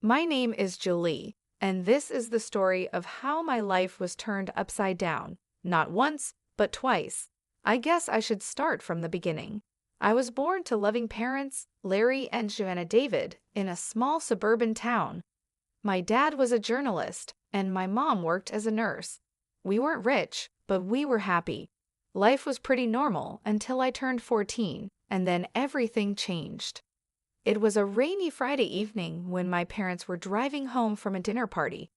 My name is Julie, and this is the story of how my life was turned upside down, not once, but twice. I guess I should start from the beginning. I was born to loving parents, Larry and Joanna David, in a small suburban town. My dad was a journalist, and my mom worked as a nurse. We weren't rich, but we were happy. Life was pretty normal until I turned 14, and then everything changed. It was a rainy Friday evening when my parents were driving home from a dinner party.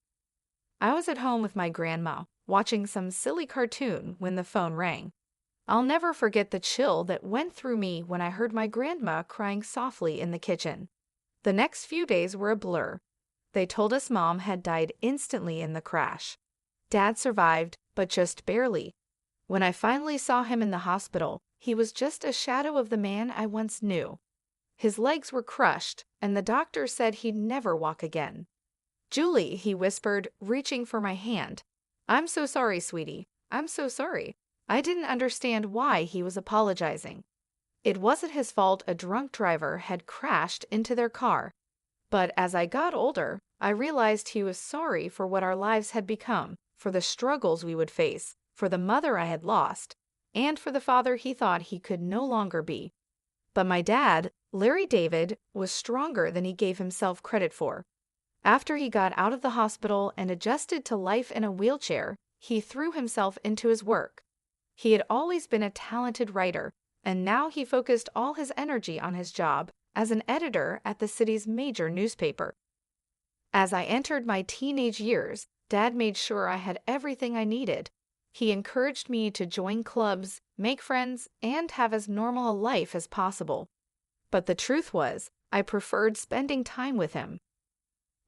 I was at home with my grandma, watching some silly cartoon when the phone rang. I'll never forget the chill that went through me when I heard my grandma crying softly in the kitchen. The next few days were a blur. They told us Mom had died instantly in the crash. Dad survived, but just barely. When I finally saw him in the hospital, he was just a shadow of the man I once knew. His legs were crushed, and the doctor said he'd never walk again. "Julie," he whispered, reaching for my hand. "I'm so sorry, sweetie. I'm so sorry." I didn't understand why he was apologizing. It wasn't his fault a drunk driver had crashed into their car. But as I got older, I realized he was sorry for what our lives had become, for the struggles we would face, for the mother I had lost, and for the father he thought he could no longer be. But my dad, Larry David, was stronger than he gave himself credit for. After he got out of the hospital and adjusted to life in a wheelchair, he threw himself into his work. He had always been a talented writer, and now he focused all his energy on his job as an editor at the city's major newspaper. As I entered my teenage years, Dad made sure I had everything I needed. He encouraged me to join clubs, make friends, and have as normal a life as possible. But the truth was, I preferred spending time with him.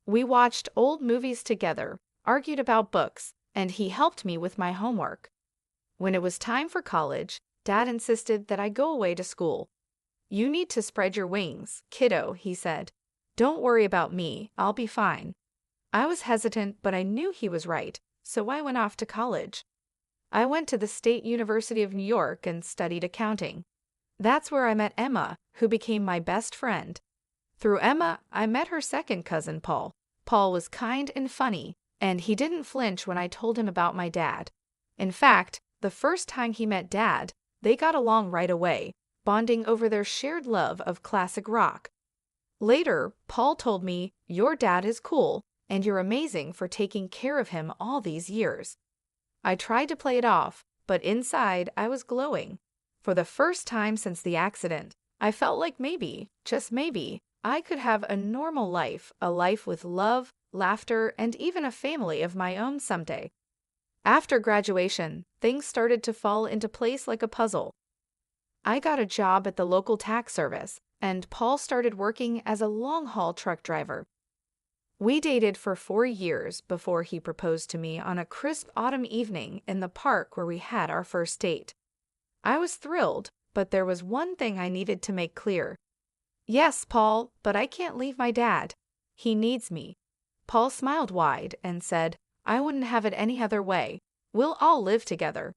We watched old movies together, argued about books, and he helped me with my homework. When it was time for college, Dad insisted that I go away to school. "You need to spread your wings, kiddo," he said. "Don't worry about me, I'll be fine." I was hesitant, but I knew he was right, so I went off to college. I went to the State University of New York and studied accounting. That's where I met Emma, who became my best friend. Through Emma, I met her second cousin, Paul. Paul was kind and funny, and he didn't flinch when I told him about my dad. In fact, the first time he met Dad, they got along right away, bonding over their shared love of classic rock. Later, Paul told me, "Your dad is cool, and you're amazing for taking care of him all these years." I tried to play it off, but inside I was glowing. For the first time since the accident, I felt like maybe, just maybe, I could have a normal life, a life with love, laughter, and even a family of my own someday. After graduation, things started to fall into place like a puzzle. I got a job at the local tax service, and Paul started working as a long-haul truck driver. We dated for 4 years before he proposed to me on a crisp autumn evening in the park where we had our first date. I was thrilled, but there was one thing I needed to make clear. "Yes, Paul, but I can't leave my dad. He needs me." Paul smiled wide and said, "I wouldn't have it any other way. We'll all live together.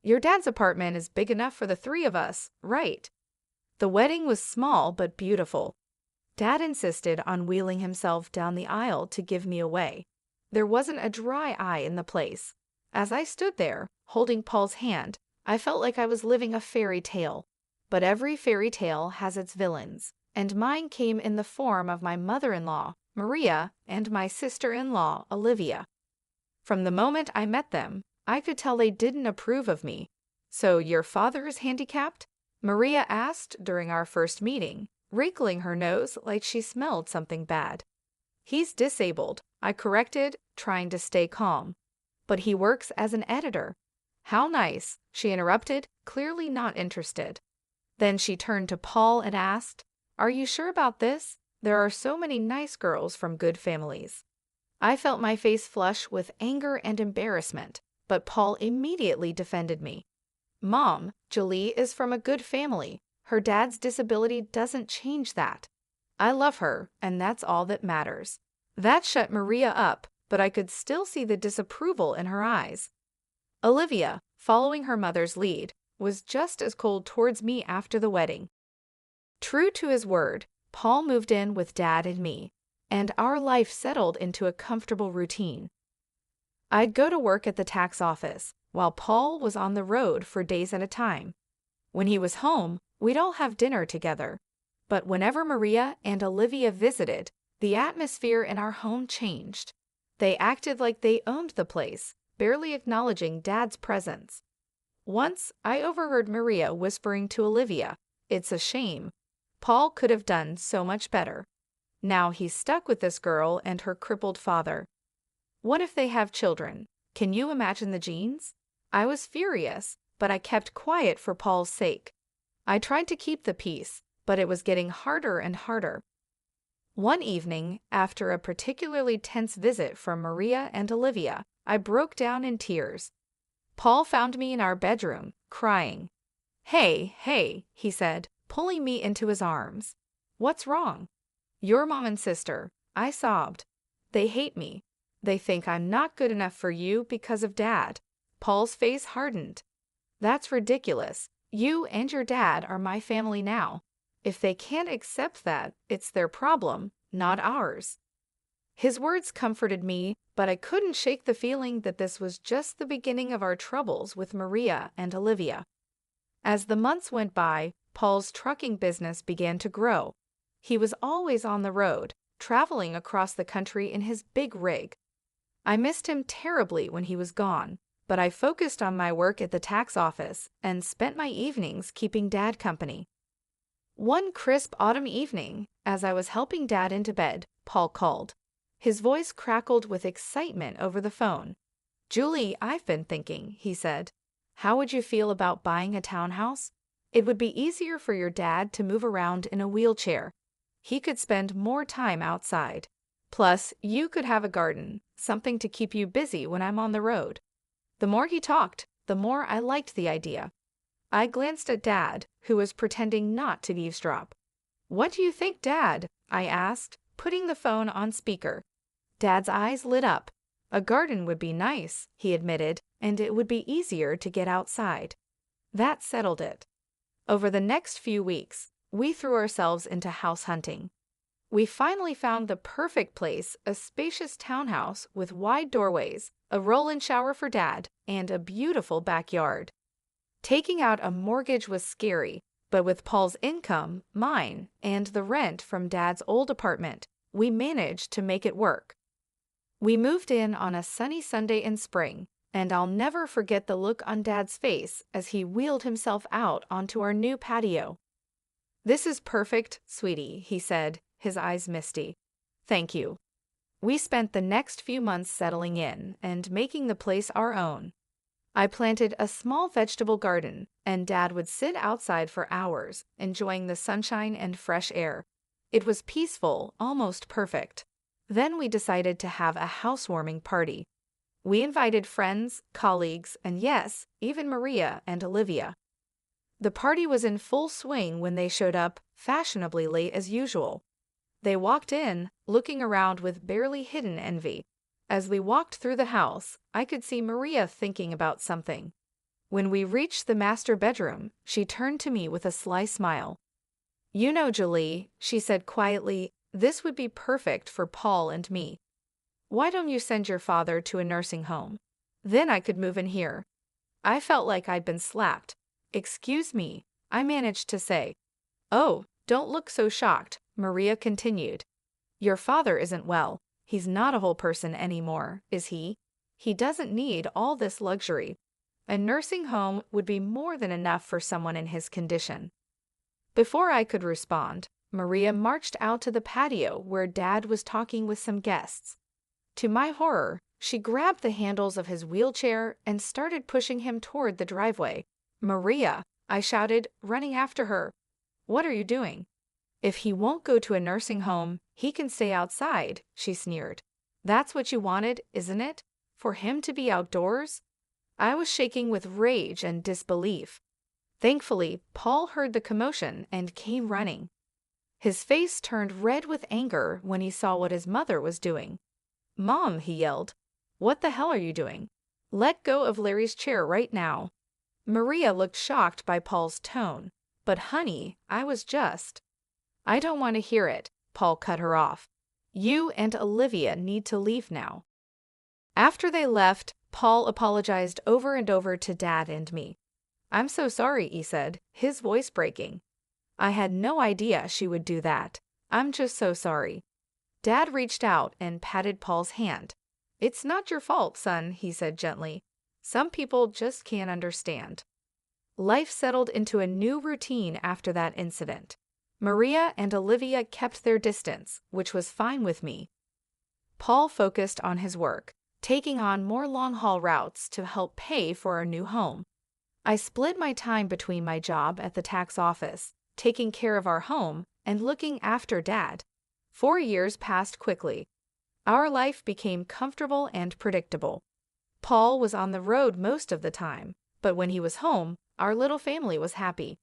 Your dad's apartment is big enough for the 3 of us, right?" The wedding was small but beautiful. Dad insisted on wheeling himself down the aisle to give me away. There wasn't a dry eye in the place. As I stood there, holding Paul's hand, I felt like I was living a fairy tale. But every fairy tale has its villains, and mine came in the form of my mother-in-law, Maria, and my sister-in-law, Olivia. From the moment I met them, I could tell they didn't approve of me. "So your father is handicapped?" Maria asked during our first meeting, wrinkling her nose like she smelled something bad. "He's disabled," I corrected, trying to stay calm. "But he works as an editor." "How nice," she interrupted, clearly not interested. Then she turned to Paul and asked, "Are you sure about this? There are so many nice girls from good families." I felt my face flush with anger and embarrassment, but Paul immediately defended me. "Mom, Julie is from a good family. Her dad's disability doesn't change that. I love her, and that's all that matters." That shut Maria up, but I could still see the disapproval in her eyes. Olivia, following her mother's lead, was just as cold towards me after the wedding. True to his word, Paul moved in with Dad and me. and our life settled into a comfortable routine. I'd go to work at the tax office, while Paul was on the road for days at a time. When he was home, we'd all have dinner together. But whenever Maria and Olivia visited, the atmosphere in our home changed. They acted like they owned the place, barely acknowledging Dad's presence. Once, I overheard Maria whispering to Olivia, "It's a shame. Paul could have done so much better. Now he's stuck with this girl and her crippled father. What if they have children? Can you imagine the genes?" I was furious, but I kept quiet for Paul's sake. I tried to keep the peace, but it was getting harder and harder. One evening, after a particularly tense visit from Maria and Olivia, I broke down in tears. Paul found me in our bedroom, crying. Hey, he said, pulling me into his arms. "What's wrong?" "Your mom and sister," I sobbed. "They hate me. They think I'm not good enough for you because of Dad." Paul's face hardened. "That's ridiculous. You and your dad are my family now. If they can't accept that, it's their problem, not ours." His words comforted me, but I couldn't shake the feeling that this was just the beginning of our troubles with Maria and Olivia. As the months went by, Paul's trucking business began to grow. He was always on the road, traveling across the country in his big rig. I missed him terribly when he was gone, but I focused on my work at the tax office and spent my evenings keeping Dad company. One crisp autumn evening, as I was helping Dad into bed, Paul called. His voice crackled with excitement over the phone. "Julie, I've been thinking," he said. "How would you feel about buying a townhouse? It would be easier for your dad to move around in a wheelchair. He could spend more time outside. Plus, you could have a garden, something to keep you busy when I'm on the road." The more he talked, the more I liked the idea. I glanced at Dad, who was pretending not to eavesdrop. "What do you think, Dad?" I asked, putting the phone on speaker. Dad's eyes lit up. "A garden would be nice," he admitted, "and it would be easier to get outside." That settled it. Over the next few weeks, we threw ourselves into house hunting. We finally found the perfect place, a spacious townhouse with wide doorways, a roll-in shower for Dad, and a beautiful backyard. Taking out a mortgage was scary, but with Paul's income, mine, and the rent from Dad's old apartment, we managed to make it work. We moved in on a sunny Sunday in spring, and I'll never forget the look on Dad's face as he wheeled himself out onto our new patio. "This is perfect, sweetie," he said, his eyes misty. "Thank you." We spent the next few months settling in and making the place our own. I planted a small vegetable garden, and Dad would sit outside for hours, enjoying the sunshine and fresh air. It was peaceful, almost perfect. Then we decided to have a housewarming party. We invited friends, colleagues, and yes, even Maria and Olivia. The party was in full swing when they showed up, fashionably late as usual. They walked in, looking around with barely hidden envy. As we walked through the house, I could see Maria thinking about something. When we reached the master bedroom, she turned to me with a sly smile. "You know, Julie," she said quietly, "this would be perfect for Paul and me. Why don't you send your father to a nursing home? Then I could move in here." I felt like I'd been slapped. "Excuse me," I managed to say. "Oh, don't look so shocked," Maria continued. "Your father isn't well. He's not a whole person anymore, is he? He doesn't need all this luxury. A nursing home would be more than enough for someone in his condition." Before I could respond, Maria marched out to the patio where Dad was talking with some guests. To my horror, she grabbed the handles of his wheelchair and started pushing him toward the driveway. "Maria!" I shouted, running after her. "What are you doing?" "If he won't go to a nursing home, he can stay outside," she sneered. "That's what you wanted, isn't it? For him to be outdoors?" I was shaking with rage and disbelief. Thankfully, Paul heard the commotion and came running. His face turned red with anger when he saw what his mother was doing. "Mom," he yelled, "what the hell are you doing? Let go of Larry's chair right now." Maria looked shocked by Paul's tone. "But honey, I was just—" "I don't want to hear it," Paul cut her off. You and Olivia need to leave now." After they left, Paul apologized over and over to Dad and me. "I'm so sorry," he said, his voice breaking. "I had no idea she would do that. I'm just so sorry." Dad reached out and patted Paul's hand. "It's not your fault, son," he said gently. "Some people just can't understand." Life settled into a new routine after that incident. Maria and Olivia kept their distance, which was fine with me. Paul focused on his work, taking on more long-haul routes to help pay for our new home. I split my time between my job at the tax office, taking care of our home, and looking after Dad. 4 years passed quickly. Our life became comfortable and predictable. Paul was on the road most of the time, but when he was home, our little family was happy.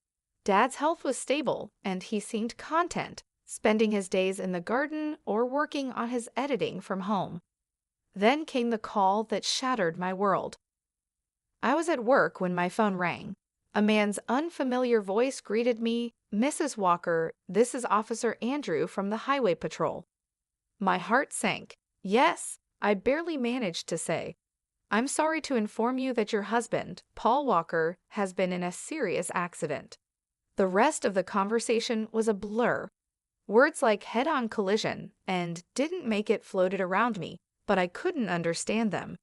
Dad's health was stable, and he seemed content, spending his days in the garden or working on his editing from home. Then came the call that shattered my world. I was at work when my phone rang. A man's unfamiliar voice greeted me. "Mrs. Walker, this is Officer Andrew from the Highway Patrol." My heart sank. "Yes," I barely managed to say. "I'm sorry to inform you that your husband, Paul Walker, has been in a serious accident." The rest of the conversation was a blur. Words like head-on collision and "didn't make it" floated around me, but I couldn't understand them.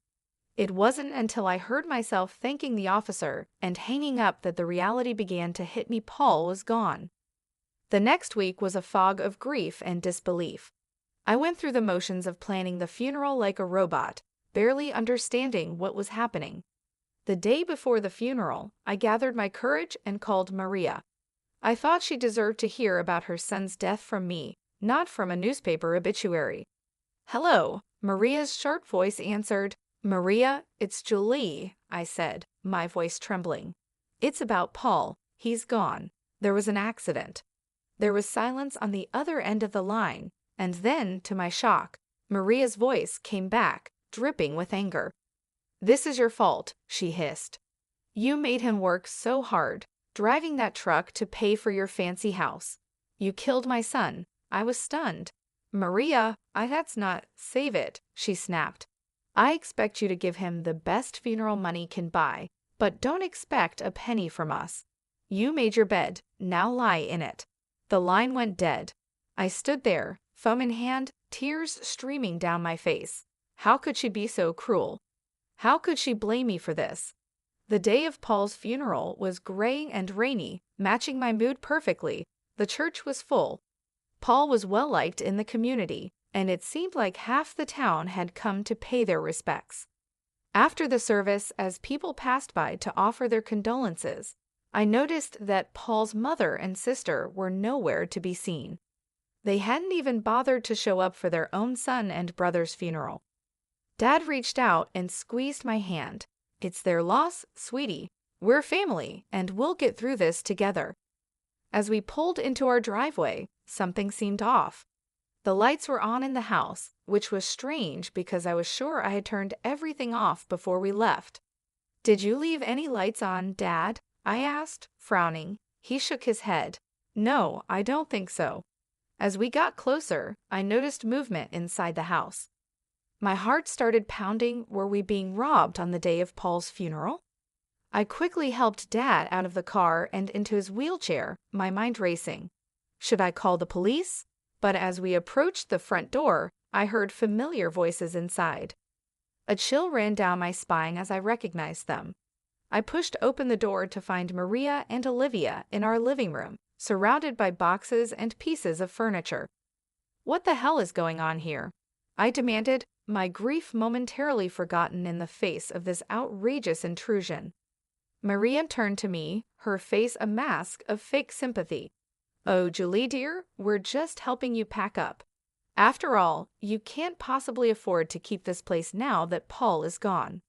It wasn't until I heard myself thanking the officer and hanging up that the reality began to hit me. Paul was gone. The next week was a fog of grief and disbelief. I went through the motions of planning the funeral like a robot, barely understanding what was happening. The day before the funeral, I gathered my courage and called Maria. I thought she deserved to hear about her son's death from me, not from a newspaper obituary. "Hello," Maria's sharp voice answered. "Maria, it's Julie," I said, my voice trembling. "It's about Paul. He's gone. There was an accident." There was silence on the other end of the line, and then, to my shock, Maria's voice came back, dripping with anger. "This is your fault," she hissed. "You made him work so hard, driving that truck to pay for your fancy house. You killed my son." I was stunned. "Maria, that's not—" "Save it," she snapped. "I expect you to give him the best funeral money can buy, but don't expect a penny from us. You made your bed, now lie in it." The line went dead. I stood there, phone in hand, tears streaming down my face. How could she be so cruel? How could she blame me for this? The day of Paul's funeral was gray and rainy, matching my mood perfectly. The church was full. Paul was well-liked in the community, and it seemed like half the town had come to pay their respects. After the service, as people passed by to offer their condolences, I noticed that Paul's mother and sister were nowhere to be seen. They hadn't even bothered to show up for their own son and brother's funeral. Dad reached out and squeezed my hand. "It's their loss, sweetie. We're family, and we'll get through this together." As we pulled into our driveway, something seemed off. The lights were on in the house, which was strange because I was sure I had turned everything off before we left. "Did you leave any lights on, Dad?" I asked, frowning. He shook his head. "No, I don't think so." As we got closer, I noticed movement inside the house. My heart started pounding. Were we being robbed on the day of Paul's funeral? I quickly helped Dad out of the car and into his wheelchair, my mind racing. Should I call the police? But as we approached the front door, I heard familiar voices inside. A chill ran down my spine as I recognized them. I pushed open the door to find Maria and Olivia in our living room, surrounded by boxes and pieces of furniture. "What the hell is going on here?" I demanded, my grief momentarily forgotten in the face of this outrageous intrusion. Maria turned to me, her face a mask of fake sympathy. "Oh, Julie dear, we're just helping you pack up. After all, you can't possibly afford to keep this place now that Paul is gone."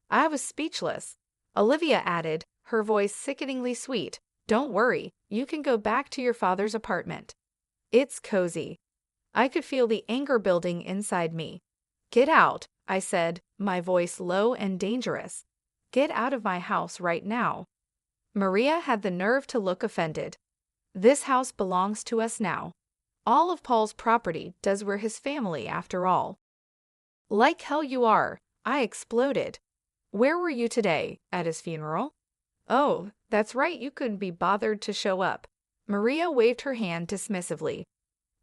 I was speechless. Olivia added, her voice sickeningly sweet, "Don't worry, you can go back to your father's apartment. It's cozy." I could feel the anger building inside me. "Get out," I said, my voice low and dangerous. "Get out of my house right now." Maria had the nerve to look offended. "This house belongs to us now." All of Paul's property does we're his family after all. Like hell you are, I exploded. Where were you today? At his funeral? Oh, that's right, you couldn't be bothered to show up. Maria waved her hand dismissively.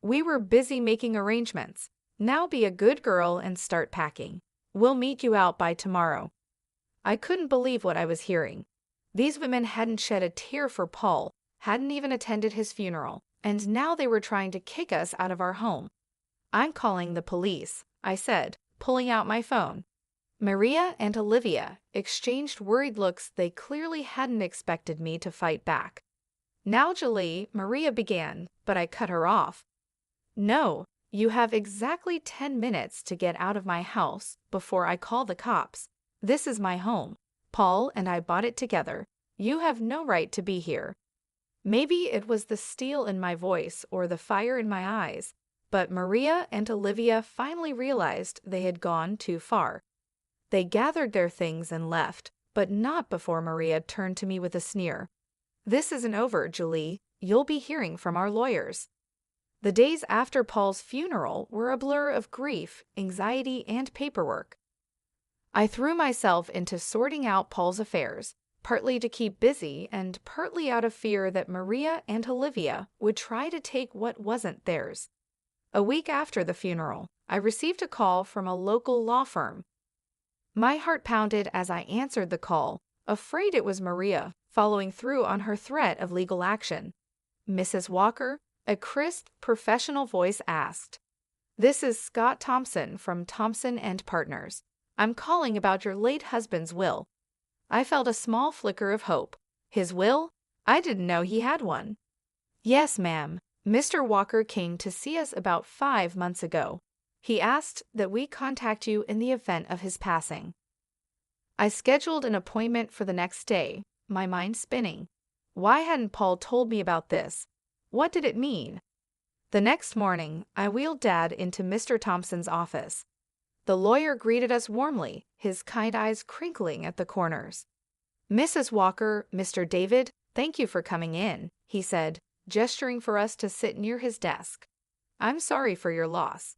We were busy making arrangements. Now be a good girl and start packing. We'll meet you out by tomorrow. I couldn't believe what I was hearing. These women hadn't shed a tear for Paul, hadn't even attended his funeral, and now they were trying to kick us out of our home. I'm calling the police, I said, pulling out my phone. Maria and Olivia exchanged worried looks. They clearly hadn't expected me to fight back. Now, Julie, Maria began, but I cut her off. No, you have exactly 10 minutes to get out of my house before I call the cops. This is my home. Paul and I bought it together. You have no right to be here. Maybe it was the steel in my voice or the fire in my eyes, but Maria and Olivia finally realized they had gone too far. They gathered their things and left, but not before Maria turned to me with a sneer. This isn't over, Julie. You'll be hearing from our lawyers. The days after Paul's funeral were a blur of grief, anxiety, and paperwork. I threw myself into sorting out Paul's affairs, partly to keep busy and partly out of fear that Maria and Olivia would try to take what wasn't theirs. A week after the funeral, I received a call from a local law firm. My heart pounded as I answered the call, afraid it was Maria following through on her threat of legal action. Mrs. Walker, a crisp, professional voice asked, "This is Scott Thompson from Thompson and Partners. I'm calling about your late husband's will." I felt a small flicker of hope. His will? I didn't know he had one. "Yes, ma'am. Mr. Walker came to see us about 5 months ago. He asked that we contact you in the event of his passing." I scheduled an appointment for the next day, my mind spinning. Why hadn't Paul told me about this? What did it mean? The next morning, I wheeled Dad into Mr. Thompson's office. The lawyer greeted us warmly, his kind eyes crinkling at the corners. "Mrs. Walker, Mr. David, thank you for coming in," he said, gesturing for us to sit near his desk. "I'm sorry for your loss."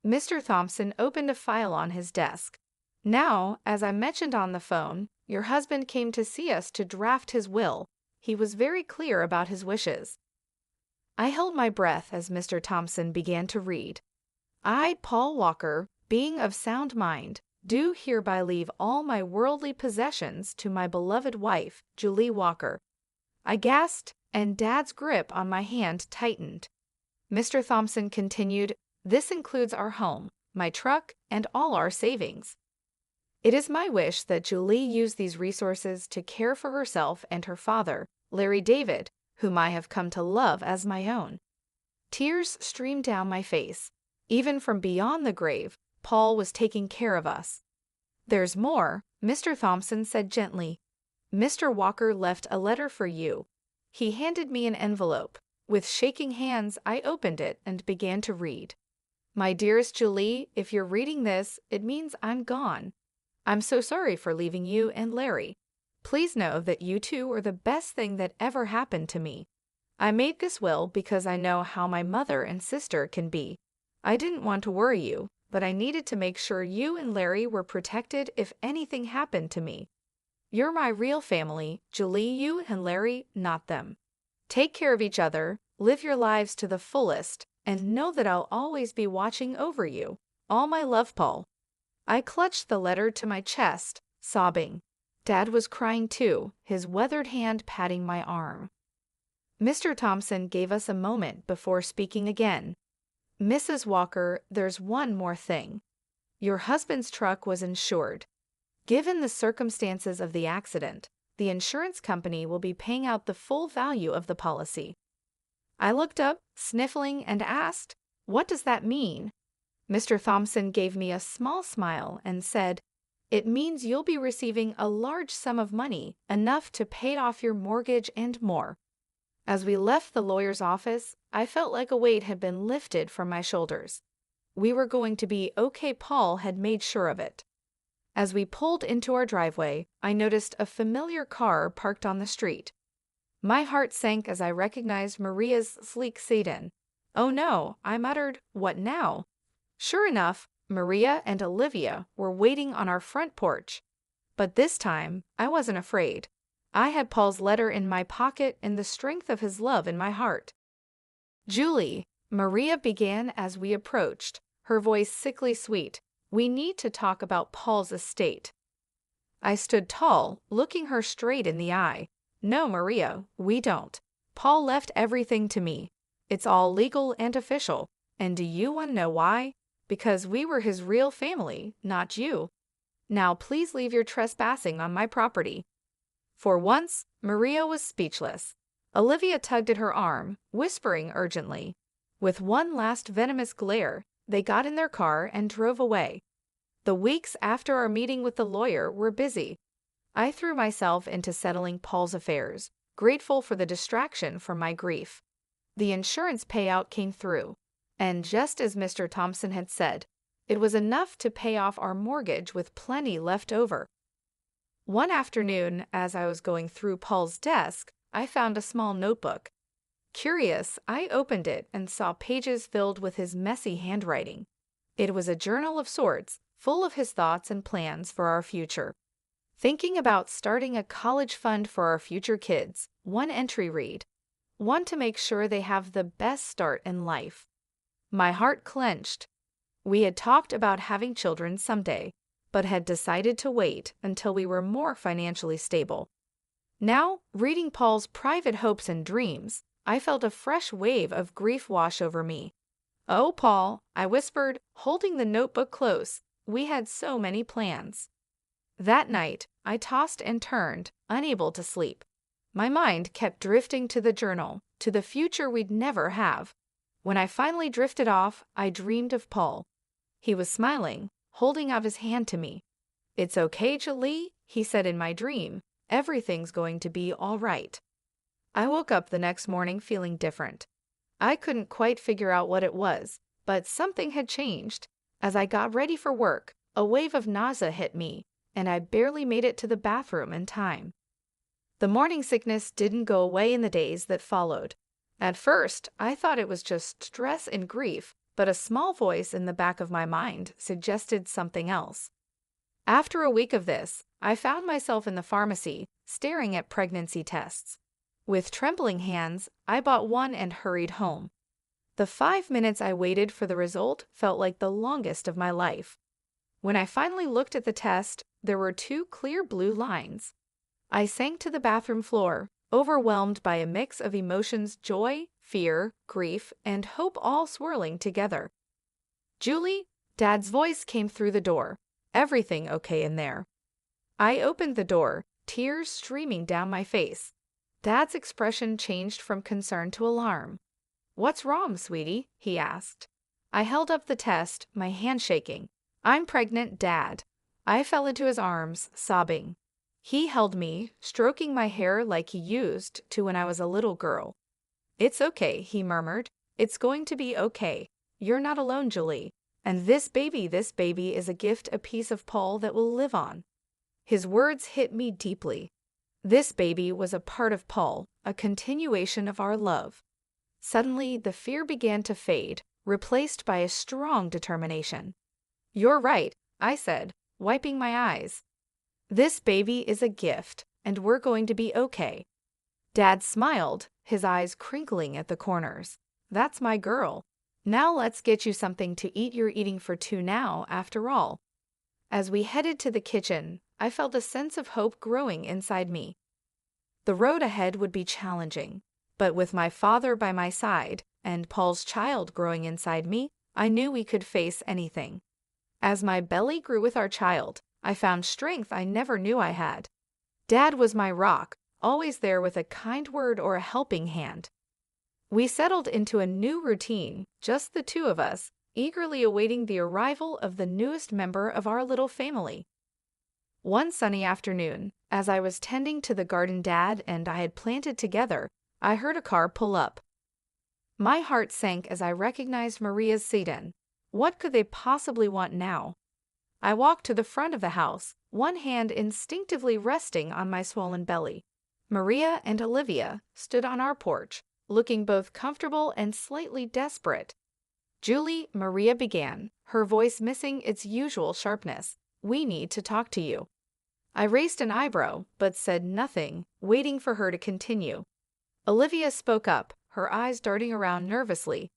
Mr. Thompson opened a file on his desk. "Now, as I mentioned on the phone, your husband came to see us to draft his will. He was very clear about his wishes." I held my breath as Mr. Thompson began to read. "I, Paul Walker, being of sound mind, do hereby leave all my worldly possessions to my beloved wife, Julie Walker." I gasped, and Dad's grip on my hand tightened. Mr. Thompson continued, "This includes our home, my truck, and all our savings. It is my wish that Julie use these resources to care for herself and her father, Larry David, whom I have come to love as my own." Tears streamed down my face. Even from beyond the grave, Paul was taking care of us. "There's more," Mr. Thompson said gently. "Mr. Walker left a letter for you." He handed me an envelope. With shaking hands, I opened it and began to read. "My dearest Julie, if you're reading this, it means I'm gone. I'm so sorry for leaving you and Larry. Please know that you two are the best thing that ever happened to me. I made this will because I know how my mother and sister can be. I didn't want to worry you, but I needed to make sure you and Larry were protected if anything happened to me. You're my real family, Julie, you and Larry, not them. Take care of each other, live your lives to the fullest, and know that I'll always be watching over you. All my love, Paul." I clutched the letter to my chest, sobbing. Dad was crying too, his weathered hand patting my arm. Mr. Thompson gave us a moment before speaking again. "Mrs. Walker, there's one more thing. Your husband's truck was insured. Given the circumstances of the accident, the insurance company will be paying out the full value of the policy." I looked up, sniffling, and asked, "What does that mean?" Mr. Thompson gave me a small smile and said, "It means you'll be receiving a large sum of money, enough to pay off your mortgage and more." As we left the lawyer's office, I felt like a weight had been lifted from my shoulders. We were going to be okay. Paul had made sure of it. As we pulled into our driveway, I noticed a familiar car parked on the street. My heart sank as I recognized Maria's sleek sedan. "Oh no," I muttered. "What now?" Sure enough, Maria and Olivia were waiting on our front porch. But this time, I wasn't afraid. I had Paul's letter in my pocket and the strength of his love in my heart. "Julie," Maria began as we approached, her voice sickly sweet, "we need to talk about Paul's estate." I stood tall, looking her straight in the eye. "No, Maria, we don't. Paul left everything to me. It's all legal and official. And do you want to know why? Because we were his real family, not you. Now please leave your trespassing on my property." For once, Maria was speechless. Olivia tugged at her arm, whispering urgently. With one last venomous glare, they got in their car and drove away. The weeks after our meeting with the lawyer were busy. I threw myself into settling Paul's affairs, grateful for the distraction from my grief. The insurance payout came through, and just as Mr. Thompson had said, it was enough to pay off our mortgage with plenty left over. One afternoon, as I was going through Paul's desk, I found a small notebook. Curious, I opened it and saw pages filled with his messy handwriting. It was a journal of sorts, full of his thoughts and plans for our future. Thinking about starting a college fund for our future kids, one entry read, "Want to make sure they have the best start in life." My heart clenched. We had talked about having children someday, but had decided to wait until we were more financially stable. Now, reading Paul's private hopes and dreams, I felt a fresh wave of grief wash over me. "Oh, Paul," I whispered, holding the notebook close, "we had so many plans." That night, I tossed and turned, unable to sleep. My mind kept drifting to the journal, to the future we'd never have. When I finally drifted off, I dreamed of Paul. He was smiling, holding out his hand to me. "It's okay, Julie," he said in my dream. "Everything's going to be all right." I woke up the next morning feeling different. I couldn't quite figure out what it was, but something had changed. As I got ready for work, a wave of nausea hit me, and I barely made it to the bathroom in time. The morning sickness didn't go away in the days that followed. At first, I thought it was just stress and grief, but a small voice in the back of my mind suggested something else. After a week of this, I found myself in the pharmacy, staring at pregnancy tests. With trembling hands, I bought one and hurried home. The 5 minutes I waited for the result felt like the longest of my life. When I finally looked at the test, there were 2 clear blue lines. I sank to the bathroom floor, overwhelmed by a mix of emotions: joy, fear, grief, and hope all swirling together. "Julie," Dad's voice came through the door. "Everything okay in there?" I opened the door, tears streaming down my face. Dad's expression changed from concern to alarm. "What's wrong, sweetie?" he asked. I held up the test, my hand shaking. "I'm pregnant, Dad." I fell into his arms, sobbing. He held me, stroking my hair like he used to when I was a little girl. "It's okay," he murmured. "It's going to be okay. You're not alone, Julie. And this baby is a gift, a piece of Paul that will live on." His words hit me deeply. This baby was a part of Paul, a continuation of our love. Suddenly, the fear began to fade, replaced by a strong determination. "You're right," I said, wiping my eyes. "This baby is a gift, and we're going to be okay." Dad smiled, his eyes crinkling at the corners. "That's my girl. Now let's get you something to eat. You're eating for 2 now, after all." As we headed to the kitchen, I felt a sense of hope growing inside me. The road ahead would be challenging, but with my father by my side and Paul's child growing inside me, I knew we could face anything. As my belly grew with our child, I found strength I never knew I had. Dad was my rock, always there with a kind word or a helping hand. We settled into a new routine, just the 2 of us, eagerly awaiting the arrival of the newest member of our little family. One sunny afternoon, as I was tending to the garden Dad and I had planted together, I heard a car pull up. My heart sank as I recognized Maria's sedan. What could they possibly want now? I walked to the front of the house, one hand instinctively resting on my swollen belly. Maria and Olivia stood on our porch, looking both comfortable and slightly desperate. "Julie," Maria began, her voice missing its usual sharpness, "we need to talk to you." I raised an eyebrow, but said nothing, waiting for her to continue. Olivia spoke up, her eyes darting around nervously.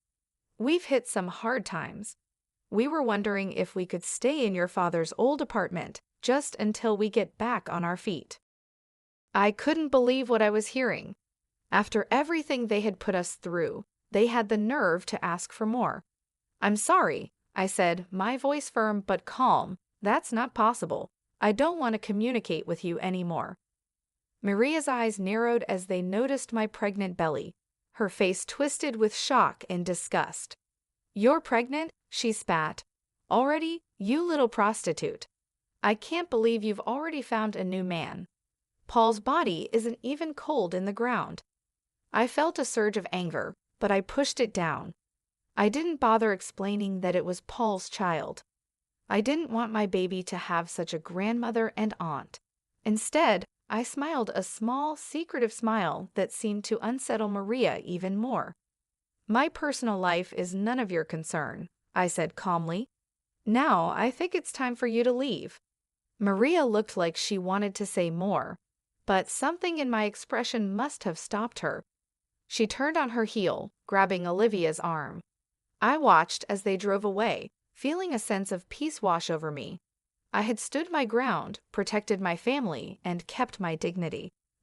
"We've hit some hard times. We were wondering if we could stay in your father's old apartment, just until we get back on our feet." I couldn't believe what I was hearing. After everything they had put us through, they had the nerve to ask for more. "I'm sorry," I said, my voice firm but calm. "That's not possible. I don't want to communicate with you anymore." Maria's eyes narrowed as they noticed my pregnant belly. Her face twisted with shock and disgust. "You're pregnant?" she spat. "Already? You little prostitute. I can't believe you've already found a new man. Paul's body isn't even cold in the ground." I felt a surge of anger, but I pushed it down. I didn't bother explaining that it was Paul's child. I didn't want my baby to have such a grandmother and aunt. Instead, I smiled a small, secretive smile that seemed to unsettle Maria even more. "My personal life is none of your concern," I said calmly. "Now I think it's time for you to leave." Maria looked like she wanted to say more, but something in my expression must have stopped her. She turned on her heel, grabbing Olivia's arm. I watched as they drove away, feeling a sense of peace wash over me. I had stood my ground, protected my family, and kept my dignity.